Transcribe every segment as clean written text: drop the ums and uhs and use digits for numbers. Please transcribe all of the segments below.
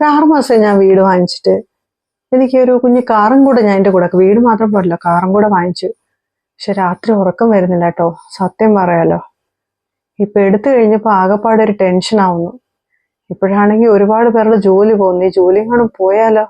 ഒരു 6 മാസം ഞാൻ വീട് വാങ്ങിച്ചിട്ട് എനിക്കൊരു കുഞ്ഞു കാറും കൂടെ ഞാൻ എൻ്റെ കൂടെ, വീട് മാത്രം പോരല്ലോ കാറും കൂടെ വാങ്ങിച്ചു. പക്ഷെ രാത്രി ഉറക്കം വരുന്നില്ല കേട്ടോ, സത്യം പറയാലോ. ഇപ്പൊ എടുത്തു കഴിഞ്ഞപ്പോൾ ആകെപ്പാടെ ഒരു ടെൻഷൻ ആവുന്നു. ഇപ്പോഴാണെങ്കിൽ ഒരുപാട് പേരുടെ ജോലി പോകുന്നു. ഈ ജോലി കാണും പോയാലോ,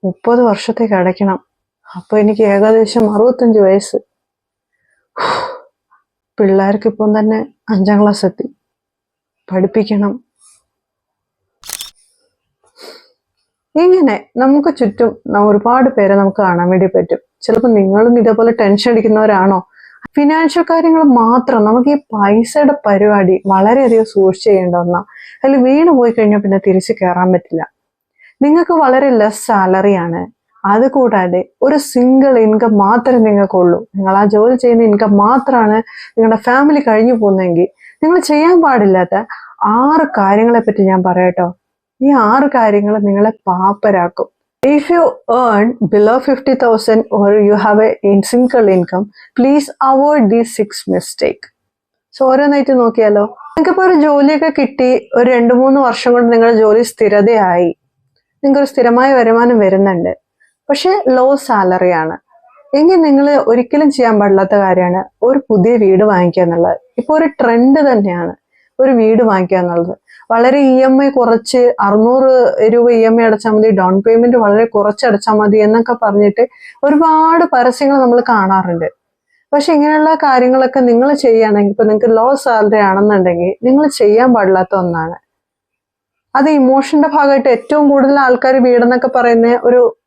30 വർഷത്തേക്ക് അടയ്ക്കണം. അപ്പൊ എനിക്ക് ഏകദേശം 65 വയസ്സ്. പിള്ളേർക്ക് ഇപ്പം തന്നെ 5ാം ക്ലാസ് എത്തി, പഠിപ്പിക്കണം. ഇങ്ങനെ നമുക്ക് ചുറ്റും ഒരുപാട് പേരെ നമുക്ക് കാണാൻ വേണ്ടി പറ്റും. ചിലപ്പോൾ നിങ്ങളും ഇതേപോലെ ടെൻഷൻ അടിക്കുന്നവരാണോ? ഫിനാൻഷ്യൽ കാര്യങ്ങൾ മാത്രം. നമുക്ക് ഈ പൈസയുടെ പരിപാടി വളരെയധികം സൂക്ഷിച്ച് ചെയ്യേണ്ട ഒന്നാ. അതിൽ വീണ് പോയി കഴിഞ്ഞാൽ പിന്നെ തിരിച്ചു കയറാൻ പറ്റില്ല. നിങ്ങൾക്ക് വളരെ ലെസ് സാലറിയാണ്, അതുകൂടാതെ ഒരു സിംഗിൾ ഇൻകം മാത്രമേ നിങ്ങൾക്കുള്ളൂ. നിങ്ങൾ ആ ജോലി ചെയ്യുന്ന ഇൻകം മാത്രമാണ് നിങ്ങളുടെ ഫാമിലി കഴിഞ്ഞു പോകുന്നതെങ്കിൽ നിങ്ങൾ ചെയ്യാൻ പാടില്ലാത്ത 6 കാര്യങ്ങളെ പറ്റി ഞാൻ പറയാട്ടോ. ഈ 6 കാര്യങ്ങൾ നിങ്ങളെ പാപ്പരാക്കും. If you earn below 50,000 or you have a single income, please avoid these 6 mistakes. So ഓരോന്നായിട്ട് നോക്കിയാലോ. നിങ്ങൾക്കിപ്പോൾ ഒരു ജോലിയൊക്കെ കിട്ടി, ഒരു 2-3 വർഷം കൊണ്ട് നിങ്ങളുടെ ജോലി സ്ഥിരതയായി, നിങ്ങൾക്കൊരു സ്ഥിരമായ വരുമാനം വരുന്നുണ്ട്, പക്ഷെ ലോ സാലറി ആണ് എങ്കിൽ നിങ്ങൾ ഒരിക്കലും ചെയ്യാൻ പാടില്ലാത്ത കാര്യമാണ് ഒരു പുതിയ വീട് വാങ്ങിക്കുക എന്നുള്ളത്. ഇപ്പോൾ ഒരു ട്രെൻഡ് തന്നെയാണ് ഒരു വീട് വാങ്ങിക്കുക എന്നുള്ളത്. വളരെ EMI കുറച്ച് 600 രൂപ EMI അടച്ചാൽ മതി, ഡൗൺ പേയ്മെന്റ് വളരെ കുറച്ച് അടച്ചാൽ മതി എന്നൊക്കെ പറഞ്ഞിട്ട് ഒരുപാട് പരസ്യങ്ങൾ നമ്മൾ കാണാറുണ്ട്. പക്ഷെ ഇങ്ങനെയുള്ള കാര്യങ്ങളൊക്കെ നിങ്ങൾ ചെയ്യുകയാണെങ്കിൽ, ഇപ്പൊ നിങ്ങൾക്ക് ലോ സാലറി ആണെന്നുണ്ടെങ്കിൽ നിങ്ങൾ ചെയ്യാൻ പാടില്ലാത്ത ഒന്നാണ്. അത് ഇമോഷന്റെ ഭാഗമായിട്ട് ഏറ്റവും കൂടുതൽ ആൾക്കാർ വീടെന്നൊക്കെ പറയുന്ന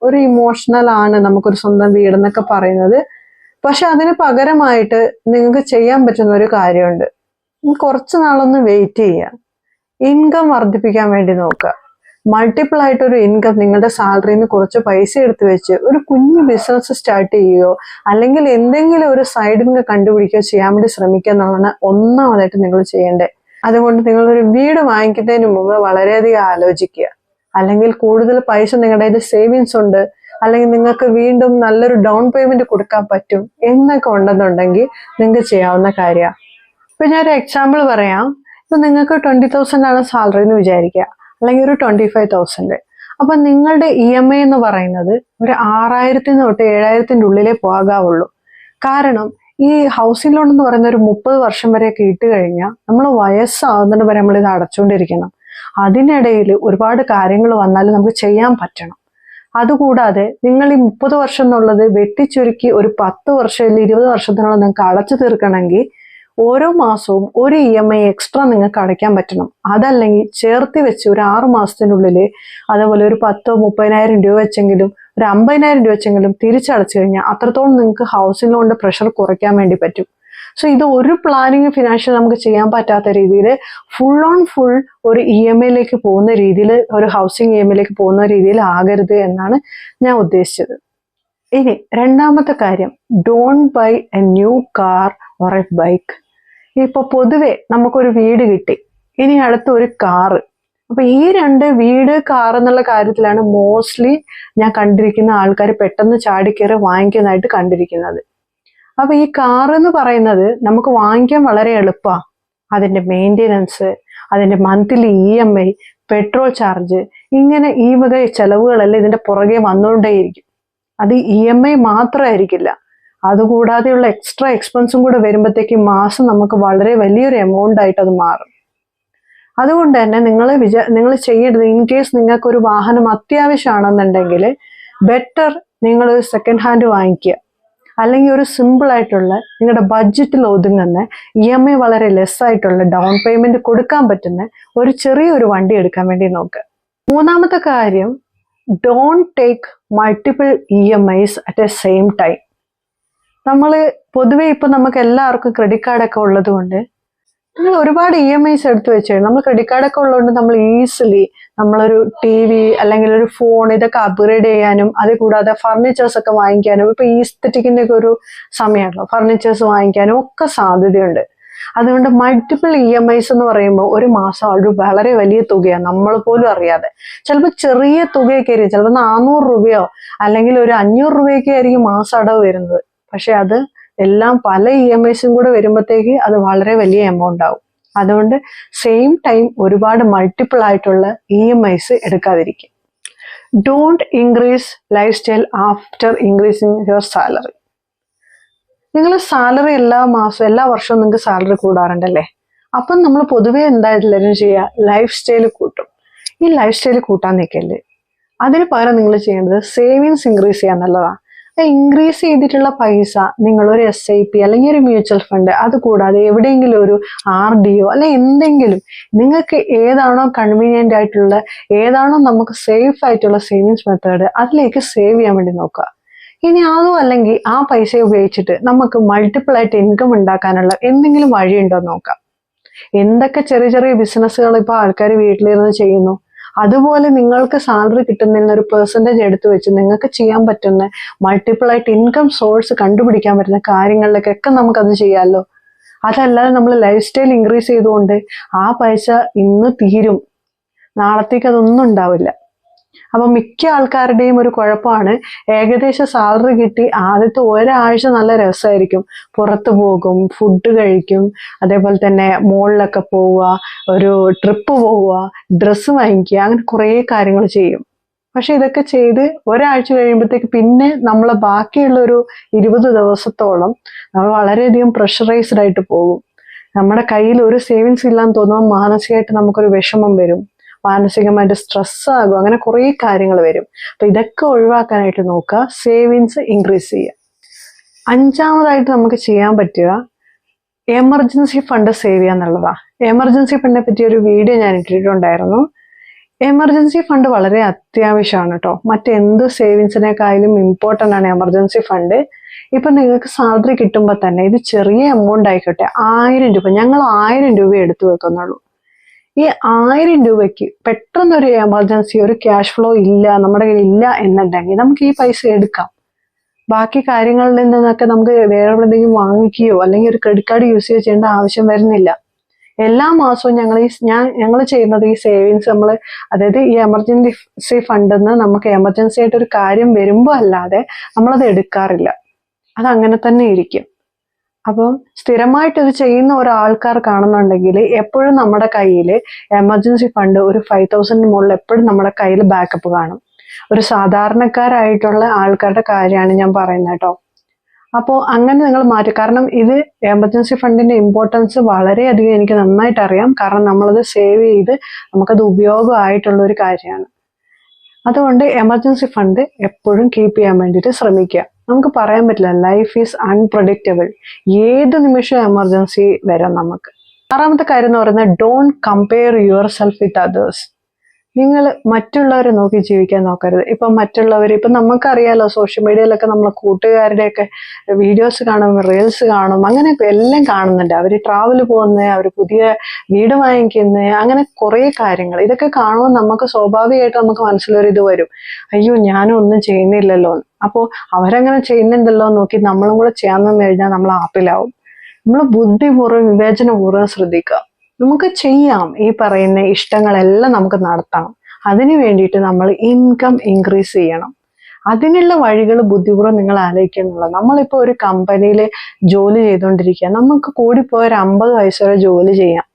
ഒരു ഇമോഷണൽ ആണ് നമുക്കൊരു സ്വന്തം വീടെന്നൊക്കെ പറയുന്നത്. പക്ഷെ അതിന് പകരമായിട്ട് നിങ്ങൾക്ക് ചെയ്യാൻ പറ്റുന്ന ഒരു കാര്യമുണ്ട്. കുറച്ച് നാളൊന്ന് വെയിറ്റ് ചെയ്യുക, ഇൻകം വർദ്ധിപ്പിക്കാൻ വേണ്ടി നോക്കുക. മൾട്ടിപ്പിൾ ആയിട്ടൊരു ഇൻകം, നിങ്ങളുടെ സാലറിയിൽ നിന്ന് കുറച്ച് പൈസ എടുത്തു വെച്ച് ഒരു കുഞ്ഞു ബിസിനസ് സ്റ്റാർട്ട് ചെയ്യുകയോ അല്ലെങ്കിൽ എന്തെങ്കിലും ഒരു സൈഡ് ഇൻകം കണ്ടുപിടിക്കുകയോ ചെയ്യാൻ വേണ്ടി ശ്രമിക്കുക എന്നുള്ളതാണ് ഒന്നാമതായിട്ട് നിങ്ങൾ ചെയ്യേണ്ടത്. അതുകൊണ്ട് നിങ്ങളൊരു വീട് വാങ്ങിക്കുന്നതിന് മുമ്പ് വളരെയധികം ആലോചിക്കുക. അല്ലെങ്കിൽ കൂടുതൽ പൈസ നിങ്ങളുടെ കയ്യിൽ സേവിങ്സ് ഉണ്ട്, അല്ലെങ്കിൽ നിങ്ങൾക്ക് വീണ്ടും നല്ലൊരു ഡൗൺ പേയ്മെന്റ് കൊടുക്കാൻ പറ്റും എന്നൊക്കെ ഉണ്ടെന്നുണ്ടെങ്കിൽ നിങ്ങൾക്ക് ചെയ്യാവുന്ന കാര്യമാണ്. ഇപ്പൊ ഞാനൊരു എക്സാമ്പിൾ പറയാം. ഇപ്പൊ നിങ്ങൾക്ക് 20,000 ആണ് സാലറി എന്ന് വിചാരിക്കുക, അല്ലെങ്കിൽ ഒരു 25,000. അപ്പൊ നിങ്ങളുടെ EMI എന്ന് പറയുന്നത് ഒരു 6,000 തൊട്ട് 7,000 ഉള്ളിലേ പോകാവുള്ളൂ. കാരണം ഈ ഹൗസിംഗ് ലോൺ എന്ന് പറയുന്ന ഒരു 30 വർഷം വരെയൊക്കെ ഇട്ട് കഴിഞ്ഞാൽ നമ്മൾ വയസ്സാകുന്നതിന് വരെ നമ്മൾ ഇത് അടച്ചുകൊണ്ടിരിക്കണം. അതിനിടയിൽ ഒരുപാട് കാര്യങ്ങൾ വന്നാലും നമുക്ക് ചെയ്യാൻ പറ്റണം. അതുകൂടാതെ നിങ്ങൾ ഈ 30 വർഷം എന്നുള്ളത് വെട്ടിച്ചുരുക്കി ഒരു 10 വർഷം അല്ലെങ്കിൽ 20 വർഷത്തിനുള്ളിൽ നിങ്ങൾക്ക് അടച്ചു തീർക്കണമെങ്കിൽ ഓരോ മാസവും ഒരു EMI എക്സ്ട്രാ നിങ്ങൾക്ക് അടയ്ക്കാൻ പറ്റണം. അതല്ലെങ്കിൽ ചേർത്തി വെച്ച് ഒരു 6 മാസത്തിനുള്ളിൽ അതേപോലെ ഒരു 10,000-30,000 രൂപ വെച്ചെങ്കിലും ഒരു 50,000 രൂപ വെച്ചെങ്കിലും തിരിച്ചടച്ചു കഴിഞ്ഞാൽ അത്രത്തോളം നിങ്ങൾക്ക് ഹൗസിംഗ് ലോണിന്റെ പ്രഷർ കുറയ്ക്കാൻ വേണ്ടി പറ്റും. സോ ഇത് ഒരു പ്ലാനിങ് ഫിനാൻഷ്യൽ നമുക്ക് ചെയ്യാൻ പറ്റാത്ത രീതിയിൽ ഫുൾ ഓൺ ഫുൾ ഒരു EMIയിലേക്ക് പോകുന്ന രീതിയിൽ, ഒരു ഹൗസിംഗ് EMIയിലേക്ക് പോകുന്ന രീതിയിൽ ആകരുത് എന്നാണ് ഞാൻ ഉദ്ദേശിച്ചത്. ഇനി രണ്ടാമത്തെ കാര്യം, don't buy a new car or a bike. ഇപ്പൊ പൊതുവെ നമുക്കൊരു വീട് കിട്ടി, ഇനി അടുത്ത ഒരു കാറ്. അപ്പൊ ഈ 2 വീട് കാർ എന്നുള്ള കാര്യത്തിലാണ് മോസ്റ്റ്ലി ഞാൻ കണ്ടിരിക്കുന്ന ആൾക്കാർ പെട്ടെന്ന് ചാടിക്കയറി വാങ്ങിക്കുന്നതായിട്ട് കണ്ടിരിക്കുന്നത്. അപ്പൊ ഈ കാർ എന്ന് പറയുന്നത് നമുക്ക് വാങ്ങിക്കാൻ വളരെ എളുപ്പമാണ്. അതിന്റെ മെയിൻ്റെനൻസ്, അതിന്റെ മന്ത്ലി EMI, പെട്രോൾ ചാർജ്, ഇങ്ങനെ ഈ വക ചെലവുകളെല്ലാം ഇതിന്റെ പുറകെ വന്നുകൊണ്ടേയിരിക്കും. അത് EMI മാത്രമായിരിക്കില്ല, അതുകൂടാതെയുള്ള എക്സ്ട്രാ എക്സ്പെൻസും കൂടെ വരുമ്പോഴത്തേക്ക് മാസം നമുക്ക് വളരെ വലിയൊരു എമൗണ്ട് ആയിട്ട് അത് മാറും. അതുകൊണ്ട് തന്നെ നിങ്ങൾ ചെയ്യേണ്ടത്, ഇൻ കേസ് നിങ്ങൾക്ക് ഒരു വാഹനം അത്യാവശ്യമാണെന്നുണ്ടെങ്കിൽ ബെറ്റർ നിങ്ങൾ സെക്കൻഡ് ഹാൻഡ് വാങ്ങിക്കുക. അല്ലെങ്കിൽ ഒരു സിമ്പിൾ ആയിട്ടുള്ള നിങ്ങളുടെ ബഡ്ജറ്റിൽ ഒതുങ്ങുന്ന EMI വളരെ ലെസ് ആയിട്ടുള്ള ഡൗൺ പേയ്മെന്റ് കൊടുക്കാൻ പറ്റുന്ന ഒരു ചെറിയൊരു വണ്ടി എടുക്കാൻ വേണ്ടി നോക്കുക. മൂന്നാമത്തെ കാര്യം, don't take multiple EMIs at A same time. നമ്മൾ പൊതുവെ ഇപ്പൊ നമുക്ക് എല്ലാവർക്കും ക്രെഡിറ്റ് കാർഡൊക്കെ ഉള്ളത് കൊണ്ട് നിങ്ങൾ ഒരുപാട് EMIs എടുത്തു വെച്ചു. നമ്മൾ ക്രെഡിറ്റ് കാർഡൊക്കെ ഉള്ളതുകൊണ്ട് നമ്മൾ ഈസിലി നമ്മളൊരു TV അല്ലെങ്കിൽ ഒരു ഫോൺ ഇതൊക്കെ അപ്ഗ്രേഡ് ചെയ്യാനും, അത് കൂടാതെ ഫർണിച്ചേഴ്സ് ഒക്കെ വാങ്ങിക്കാനും, ഇപ്പൊ ഈസ്തറ്റിക്കിന്റെ ഒക്കെ ഒരു സമയമാണല്ലോ, ഫർണിച്ചേഴ്സ് വാങ്ങിക്കാനും ഒക്കെ സാധ്യതയുണ്ട്. അതുകൊണ്ട് മൾട്ടിപ്പിൾ EMIs എന്ന് പറയുമ്പോൾ ഒരു മാസം ഒരു വളരെ വലിയ തുകയാണ്, നമ്മൾ പോലും അറിയാതെ. ചിലപ്പോൾ ചെറിയ തുകയൊക്കെ ആയിരിക്കും, ചിലപ്പോൾ 400 രൂപയോ അല്ലെങ്കിൽ ഒരു 500 രൂപയൊക്കെ ആയിരിക്കും മാസം അടവ് വരുന്നത്. പക്ഷെ അത് എല്ലാം പല EMIs കൂടെ വരുമ്പോഴത്തേക്ക് അത് വളരെ വലിയ എമൗണ്ട് ആവും. അതുകൊണ്ട് സെയിം ടൈം ഒരുപാട് മൾട്ടിപ്പിൾ ആയിട്ടുള്ള EMIs എടുക്കാതിരിക്കും. Don't increase lifestyle after increasing your salary. നിങ്ങൾ സാലറി എല്ലാ മാസവും എല്ലാ വർഷവും നിങ്ങൾക്ക് സാലറി കൂടാറുണ്ടല്ലേ? അപ്പം നമ്മൾ പൊതുവേ എന്താ എല്ലാവരും ചെയ്യുക, ലൈഫ് സ്റ്റൈൽ കൂട്ടും. ഈ ലൈഫ് സ്റ്റൈൽ കൂട്ടാൻ നിൽക്കല്ലേ, അതിന് പകരം നിങ്ങൾ ചെയ്യേണ്ടത് സേവിങ്സ് ഇൻക്രീസ് ചെയ്യുക എന്നുള്ളതാണ്. ഇൻക്രീസ് ചെയ്തിട്ടുള്ള പൈസ നിങ്ങളൊരു SIP അല്ലെങ്കിൽ ഒരു മ്യൂച്വൽ ഫണ്ട്, അത് കൂടാതെ എവിടെയെങ്കിലും ഒരു RDO അല്ലെ എന്തെങ്കിലും നിങ്ങൾക്ക് ഏതാണോ കൺവീനിയന്റ് ആയിട്ടുള്ള, ഏതാണോ നമുക്ക് സേഫ് ആയിട്ടുള്ള സേവിങ്സ് മെത്തേഡ്, അതിലേക്ക് സേവ് ചെയ്യാൻ വേണ്ടി നോക്കുക. ഇനി അതും അല്ലെങ്കിൽ ആ പൈസ ഉപയോഗിച്ചിട്ട് നമുക്ക് മൾട്ടിപ്പിൾ ആയിട്ട് ഇൻകം ഉണ്ടാക്കാനുള്ള എന്തെങ്കിലും വഴിയുണ്ടോ നോക്കാം. എന്തൊക്കെ ചെറിയ ചെറിയ ബിസിനസ്സുകൾ ഇപ്പോൾ ആൾക്കാർ വീട്ടിലിരുന്ന് ചെയ്യുന്നു, അതുപോലെ നിങ്ങൾക്ക് സാലറി കിട്ടുന്നതിന് ഒരു പെർസെൻറ്റേജ് എടുത്തു വെച്ച് നിങ്ങൾക്ക് ചെയ്യാൻ പറ്റുന്ന മൾട്ടിപ്പിൾ ആയിട്ട് ഇൻകം സോഴ്സ് കണ്ടുപിടിക്കാൻ പറ്റുന്ന കാര്യങ്ങളിലേക്കൊക്കെ നമുക്കത് ചെയ്യാമല്ലോ. അതല്ലാതെ നമ്മൾ ലൈഫ് സ്റ്റൈൽ ഇൻക്രീസ് ചെയ്തുകൊണ്ട് ആ പൈസ ഇന്ന് തീരും, നാളത്തേക്ക് അതൊന്നും ഉണ്ടാവില്ല. അപ്പൊ മിക്ക ആൾക്കാരുടെയും ഒരു കുഴപ്പമാണ്, ഏകദേശം സാലറി കിട്ടി ആദ്യത്തെ ഒരാഴ്ച നല്ല രസമായിരിക്കും, പുറത്തു പോകും, ഫുഡ് കഴിക്കും, അതേപോലെ തന്നെ മോളിലൊക്കെ പോവുക, ഒരു ട്രിപ്പ് പോവുക, ഡ്രസ്സ് വാങ്ങിക്കുക, അങ്ങനെ കുറേ കാര്യങ്ങൾ ചെയ്യും. പക്ഷെ ഇതൊക്കെ ചെയ്ത് ഒരാഴ്ച കഴിയുമ്പോഴത്തേക്ക് പിന്നെ നമ്മളെ ബാക്കിയുള്ള ഒരു 20 ദിവസത്തോളം നമ്മൾ വളരെയധികം പ്രഷറൈസ്ഡ് ആയിട്ട് പോകും. നമ്മുടെ കയ്യിൽ ഒരു സേവിങ്സ് ഇല്ലാന്ന് തോന്നുമ്പോൾ മാനസികമായിട്ട് നമുക്കൊരു വിഷമം വരും, മാനസികമായിട്ട് സ്ട്രെസ് ആകും, അങ്ങനെ കുറേ കാര്യങ്ങൾ വരും. അപ്പൊ ഇതൊക്കെ ഒഴിവാക്കാനായിട്ട് നോക്കുക, സേവിങ്സ് ഇൻക്രീസ് ചെയ്യുക. 5ാമതായിട്ട് നമുക്ക് ചെയ്യാൻ പറ്റുക എമർജൻസി ഫണ്ട് സേവ് ചെയ്യുക എന്നുള്ളതാണ്. എമർജൻസി ഫണ്ടിനെ പറ്റി ഒരു വീഡിയോ ഞാൻ ഇട്ടിട്ടുണ്ടായിരുന്നു. എമർജൻസി ഫണ്ട് വളരെ അത്യാവശ്യമാണ് കേട്ടോ. മറ്റെന്ത് സേവിങ്സിനേക്കാളും ഇമ്പോർട്ടൻ്റ് ആണ് എമർജൻസി ഫണ്ട്. ഇപ്പൊ നിങ്ങൾക്ക് സാലറി കിട്ടുമ്പോൾ തന്നെ ഇത് ചെറിയ എമൗണ്ട് ആയിക്കോട്ടെ, 1000 രൂപ, ഞങ്ങൾ 1000 രൂപ എടുത്തു വെക്കുന്നുള്ളൂ. ഈ 1000 രൂപയ്ക്ക് പെട്ടെന്നൊരു എമർജൻസി, ഒരു ക്യാഷ് ഫ്ലോ ഇല്ല, നമ്മുടെ കയ്യിൽ ഇല്ല എന്നുണ്ടെങ്കിൽ നമുക്ക് ഈ പൈസ എടുക്കാം. ബാക്കി കാര്യങ്ങളിൽ നിന്നൊക്കെ നമുക്ക് വേറെ എന്തെങ്കിലും വാങ്ങിക്കുകയോ അല്ലെങ്കിൽ ഒരു ക്രെഡിറ്റ് കാർഡ് യൂസ് ചെയ്യേണ്ട ആവശ്യം വരുന്നില്ല. എല്ലാ മാസവും ഞങ്ങൾ ചെയ്യുന്നത് ഈ സേവിങ്സ് അതായത് ഈ എമർജൻസി ഫണ്ടിൽ നിന്ന് നമുക്ക് എമർജൻസി ആയിട്ട് ഒരു കാര്യം വരുമ്പോൾ അല്ലാതെ നമ്മളത് എടുക്കാറില്ല. അതങ്ങനെ തന്നെ ഇരിക്കും. അപ്പം സ്ഥിരമായിട്ട് ഇത് ചെയ്യുന്ന ഒരാൾക്കാർ കാണുന്നുണ്ടെങ്കിൽ എപ്പോഴും നമ്മുടെ കയ്യിൽ എമർജൻസി ഫണ്ട് ഒരു 5000 മുകളിൽ എപ്പോഴും നമ്മുടെ കയ്യിൽ ബാക്കപ്പ് കാണും. ഒരു സാധാരണക്കാരായിട്ടുള്ള ആൾക്കാരുടെ കാര്യമാണ് ഞാൻ പറയുന്നത് കേട്ടോ. അപ്പോൾ അങ്ങനെ നിങ്ങൾ മാറ്റും. കാരണം ഇത് എമർജൻസി ഫണ്ടിന്റെ ഇമ്പോർട്ടൻസ് വളരെയധികം എനിക്ക് നന്നായിട്ട് അറിയാം. കാരണം നമ്മളത് സേവ് ചെയ്ത് നമുക്കത് ഉപയോഗമായിട്ടുള്ള ഒരു കാര്യമാണ്. അതുകൊണ്ട് എമർജൻസി ഫണ്ട് എപ്പോഴും കീപ്പ് ചെയ്യാൻ വേണ്ടിയിട്ട് ശ്രമിക്കുക. നമുക്ക് പറയാൻ പറ്റില്ല, ലൈഫ് ഈസ് അൺപ്രഡിക്റ്റബിൾ, ഏത് നിമിഷം എമർജൻസി വരാം നമുക്ക്. 6ാമത്തെ കാര്യം എന്ന് പറയുന്നത് don't compare your self with others. നിങ്ങൾ മറ്റുള്ളവരെ നോക്കി ജീവിക്കാൻ നോക്കരുത്. ഇപ്പം മറ്റുള്ളവർ, ഇപ്പം നമുക്കറിയാലോ സോഷ്യൽ മീഡിയയിലൊക്കെ നമ്മളെ കൂട്ടുകാരുടെയൊക്കെ വീഡിയോസ് കാണും, റീൽസ് കാണും, അങ്ങനെയൊക്കെ എല്ലാം കാണുന്നുണ്ട്. അവർ ട്രാവൽ പോകുന്നത്, അവർ പുതിയ വീട് വാങ്ങിക്കുന്നത്, അങ്ങനെ കുറേ കാര്യങ്ങൾ. ഇതൊക്കെ കാണുമ്പോൾ നമുക്ക് സ്വാഭാവികമായിട്ട് നമുക്ക് മനസ്സിലൊരിത് വരും, അയ്യോ ഞാനും ഒന്നും ചെയ്യുന്നില്ലല്ലോ. അപ്പോൾ അവരങ്ങനെ ചെയ്യുന്നുണ്ടല്ലോ നോക്കി നമ്മളും കൂടെ ചെയ്യാൻ നിന്ന് കഴിഞ്ഞാൽ നമ്മൾ ആപ്പിലാവും. നമ്മൾ ബുദ്ധിപൂർവ്വം വിവേചനപൂർവ്വം ശ്രദ്ധിക്കുക. നമുക്ക് ചെയ്യാം, ഈ പറയുന്ന ഇഷ്ടങ്ങളെല്ലാം നമുക്ക് നടത്തണം. അതിനു വേണ്ടിയിട്ട് നമ്മൾ ഇൻകം ഇൻക്രീസ് ചെയ്യണം. അതിനുള്ള വഴികൾ ബുദ്ധിപൂർവ്വം നിങ്ങൾ ആലോചിക്കുക എന്നുള്ളത്. നമ്മളിപ്പോൾ ഒരു കമ്പനിയിൽ ജോലി ചെയ്തുകൊണ്ടിരിക്കുക, നമുക്ക് കൂടിപ്പോയ ഒരു 50 വയസ്സ് വരെ ജോലി ചെയ്യാം.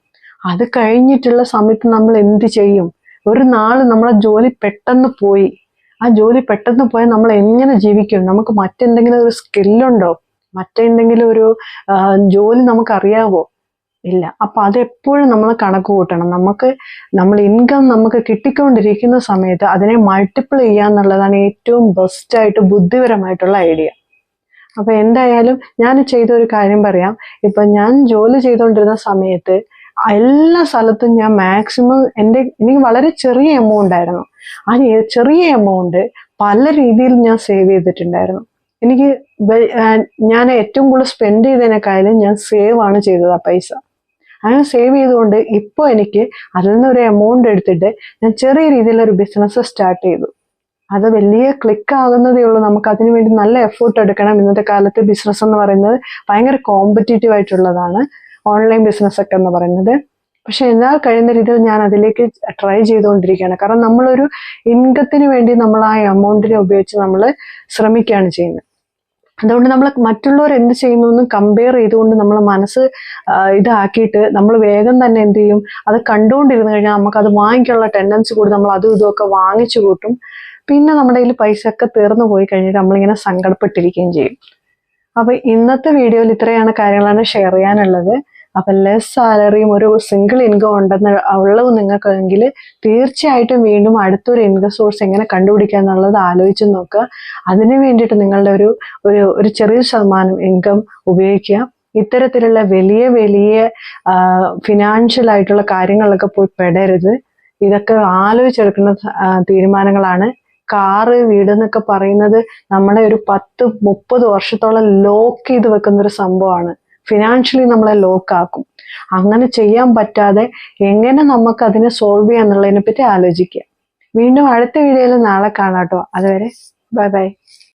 അത് കഴിഞ്ഞിട്ടുള്ള സമയത്ത് നമ്മൾ എന്ത് ചെയ്യും? ഒരു നാൾ നമ്മളെ ജോലി പെട്ടെന്ന് പോയി, ആ ജോലി പെട്ടെന്ന് പോയാൽ നമ്മൾ എങ്ങനെ ജീവിക്കും? നമുക്ക് മറ്റെന്തെങ്കിലും ഒരു സ്കില്ലുണ്ടോ? മറ്റെന്തെങ്കിലും ഒരു ജോലി നമുക്കറിയാവോ? ഇല്ല. അപ്പൊ അതെപ്പോഴും നമ്മൾ കണക്ക് കൂട്ടണം. നമ്മൾ ഇൻകം നമുക്ക് കിട്ടിക്കൊണ്ടിരിക്കുന്ന സമയത്ത് അതിനെ മൾട്ടിപ്പിൾ ചെയ്യുക എന്നുള്ളതാണ് ഏറ്റവും ബെസ്റ്റായിട്ട് ബുദ്ധിപരമായിട്ടുള്ള ഐഡിയ. അപ്പൊ എന്തായാലും ഞാൻ ചെയ്ത ഒരു കാര്യം പറയാം. ഇപ്പൊ ഞാൻ ജോലി ചെയ്തുകൊണ്ടിരുന്ന സമയത്ത് എല്ലാ സ്ഥലത്തും ഞാൻ മാക്സിമം എനിക്ക് വളരെ ചെറിയ എമൗണ്ട് ആയിരുന്നു. ആ ചെറിയ എമൗണ്ട് പല രീതിയിൽ ഞാൻ സേവ് ചെയ്തിട്ടുണ്ടായിരുന്നു. ഞാൻ ഏറ്റവും കൂടുതൽ സ്പെൻഡ് ചെയ്തതിനേക്കാളും ഞാൻ സേവ് ആണ് ചെയ്തത് ആ പൈസ. അങ്ങനെ സേവ് ചെയ്തുകൊണ്ട് ഇപ്പോൾ എനിക്ക് അതിൽ നിന്നൊരു എമൗണ്ട് എടുത്തിട്ട് ഞാൻ ചെറിയ രീതിയിലൊരു ബിസിനസ് സ്റ്റാർട്ട് ചെയ്തു. അത് വലിയ ക്ലിക്ക് ആകുന്നതേ ഉള്ളൂ. നമുക്ക് അതിനു വേണ്ടി നല്ല എഫേർട്ട് എടുക്കണം. ഇന്നത്തെ കാലത്ത് ബിസിനസ് എന്ന് പറയുന്നത് ഭയങ്കര കോമ്പറ്റീറ്റീവ് ആയിട്ടുള്ളതാണ്, ഓൺലൈൻ ബിസിനസ് ഒക്കെ എന്ന് പറയുന്നത്. പക്ഷെ എന്നാൽ കഴിയുന്ന രീതിയിൽ ഞാൻ അതിലേക്ക് ട്രൈ ചെയ്തുകൊണ്ടിരിക്കുകയാണ്. കാരണം നമ്മളൊരു ഇൻകത്തിന് വേണ്ടി നമ്മൾ ആ എമൗണ്ടിനെ ഉപയോഗിച്ച് നമ്മൾ ശ്രമിക്കുകയാണ് ചെയ്യുന്നത്. അതുകൊണ്ട് നമ്മൾ മറ്റുള്ളവർ എന്ത് ചെയ്യുന്നു എന്ന് കമ്പയർ ചെയ്തുകൊണ്ട് നമ്മൾ മനസ്സ് ഇതാക്കിയിട്ട് നമ്മൾ വേഗം തന്നെ എന്ത് ചെയ്യും, അത് കണ്ടുകൊണ്ടിരുന്നു കഴിഞ്ഞാൽ നമുക്കത് വാങ്ങിക്കാനുള്ള ടെൻഡൻസി കൂടി നമ്മൾ അതും ഇതുമൊക്കെ വാങ്ങിച്ചു കൂട്ടും. പിന്നെ നമ്മുടെ കയ്യിൽ പൈസ ഒക്കെ തീർന്നു പോയി കഴിഞ്ഞിട്ട് നമ്മളിങ്ങനെ സങ്കടപ്പെട്ടിരിക്കുകയും ചെയ്യും. അപ്പൊ ഇന്നത്തെ വീഡിയോയിൽ ഇത്രയാണ് കാര്യങ്ങളാണ് ഷെയർ ചെയ്യാനുള്ളത്. അപ്പൊ ലെസ് സാലറിയും ഒരു സിംഗിൾ ഇൻകം ഉണ്ടെന്ന് ഉള്ളത് നിങ്ങൾക്കെങ്കിൽ തീർച്ചയായിട്ടും വീണ്ടും അടുത്തൊരു ഇൻകം സോഴ്സ് എങ്ങനെ കണ്ടുപിടിക്കുക എന്നുള്ളത് ആലോചിച്ച് നോക്കുക. അതിന് വേണ്ടിയിട്ട് നിങ്ങളുടെ ഒരു ചെറിയ ശതമാനം ഇൻകം ഉപയോഗിക്കുക. ഇത്തരത്തിലുള്ള വലിയ വലിയ ഫിനാൻഷ്യൽ ആയിട്ടുള്ള കാര്യങ്ങളിലൊക്കെ പോയി പെടരുത്. ഇതൊക്കെ ആലോചിച്ചെടുക്കുന്ന തീരുമാനങ്ങളാണ്. കാറ്, വീട് എന്നൊക്കെ പറയുന്നത് നമ്മളെ ഒരു 10-30 വർഷത്തോളം ലോക്ക് ചെയ്ത് വെക്കുന്ന ഒരു സംഭവമാണ്. ഫിനാൻഷ്യലി നമ്മളെ ലോക്കാക്കും. അങ്ങനെ ചെയ്യാൻ പറ്റാതെ എങ്ങനെ നമുക്ക് അതിനെ സോൾവ് ചെയ്യാന്നുള്ളതിനെ പറ്റി ആലോചിക്കുക. വീണ്ടും അടുത്ത വീഡിയോയിൽ നാളെ കാണാം കേട്ടോ. അതുവരെ ബൈ ബൈ.